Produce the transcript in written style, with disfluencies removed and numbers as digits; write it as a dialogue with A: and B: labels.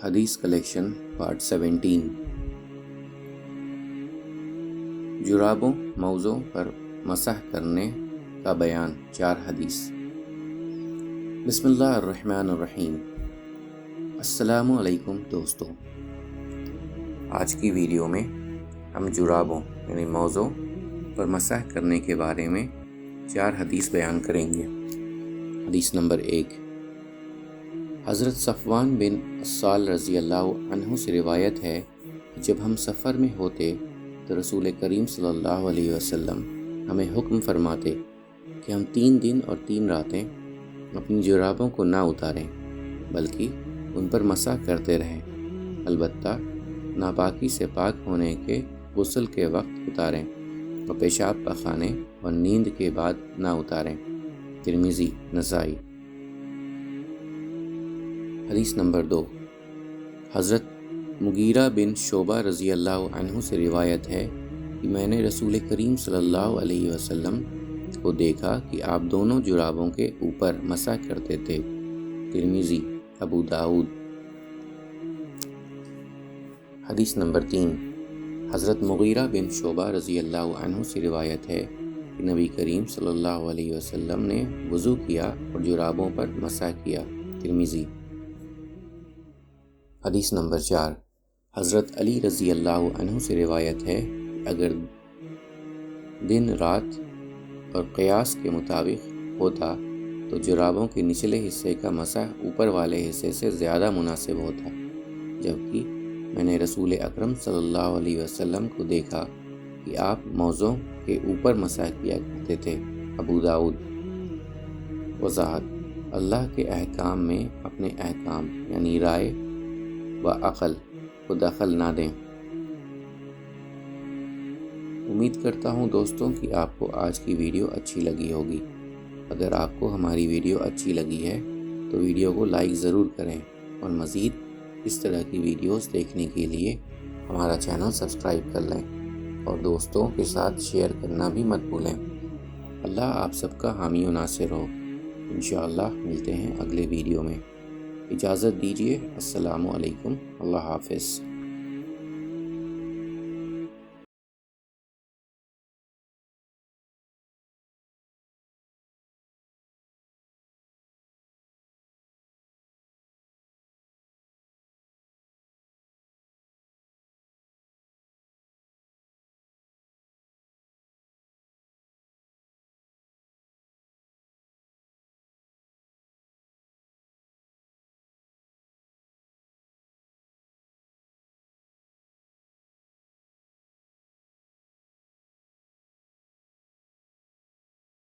A: حدیث collection part 17 جرابوں موضوع پر مسح کرنے کا بیان 4 حدیث۔ بسم اللہ الرحمن الرحیم۔ السلام علیکم دوستو، آج کی ویڈیو میں ہم جرابوں یعنی موضوع پر مسح کرنے کے بارے میں 4 حدیث بیان کریں گے۔ حدیث نمبر 1، حضرت صفوان بن عسال رضی اللہ عنہ سے روایت ہے کہ جب ہم سفر میں ہوتے تو رسول کریم صلی اللہ علیہ وسلم ہمیں حکم فرماتے کہ ہم 3 دن اور 3 راتیں اپنی جرابوں کو نہ اتاریں بلکہ ان پر مسح کرتے رہیں، البتہ ناپاکی سے پاک ہونے کے غسل کے وقت اتاریں اور پیشاب پخانے اور نیند کے بعد نہ اتاریں۔ ترمذی، نسائی۔ حدیث نمبر 2، حضرت مغیرہ بن شعبہ رضی اللہ عنہ سے روایت ہے کہ میں نے رسول کریم صلی اللہ علیہ وسلم کو دیکھا کہ آپ دونوں جرابوں کے اوپر مسح کرتے تھے۔ ترمذی، ابو داؤد۔ حدیث نمبر 3، حضرت مغیرہ بن شعبہ رضی اللہ عنہ سے روایت ہے کہ نبی کریم صلی اللہ علیہ وسلم نے وضو کیا اور جرابوں پر مسح کیا۔ ترمذی۔ حدیث نمبر 4، حضرت علی رضی اللہ عنہ سے روایت ہے کہ اگر دن رات اور قیاس کے مطابق ہوتا تو جرابوں کے نچلے حصے کا مسح اوپر والے حصے سے زیادہ مناسب ہوتا، جبکہ میں نے رسول اکرم صلی اللہ علیہ وسلم کو دیکھا کہ آپ موضوع کے اوپر مسح کیا کرتے تھے۔ ابو داؤد۔ وضاحت، اللہ کے احکام میں اپنے احکام یعنی رائے و عقل کو دخل نہ دیں۔ امید کرتا ہوں دوستوں کہ آپ کو آج کی ویڈیو اچھی لگی ہوگی۔ اگر آپ کو ہماری ویڈیو اچھی لگی ہے تو ویڈیو کو لائک ضرور کریں اور مزید اس طرح کی ویڈیوز دیکھنے کے لیے ہمارا چینل سبسکرائب کر لیں اور دوستوں کے ساتھ شیئر کرنا بھی مت بھولیں۔ اللہ آپ سب کا حامی و ناصر ہو۔ انشاءاللہ ملتے ہیں اگلے ویڈیو میں۔ اجازت دیجیے، السلام علیکم، اللہ حافظ۔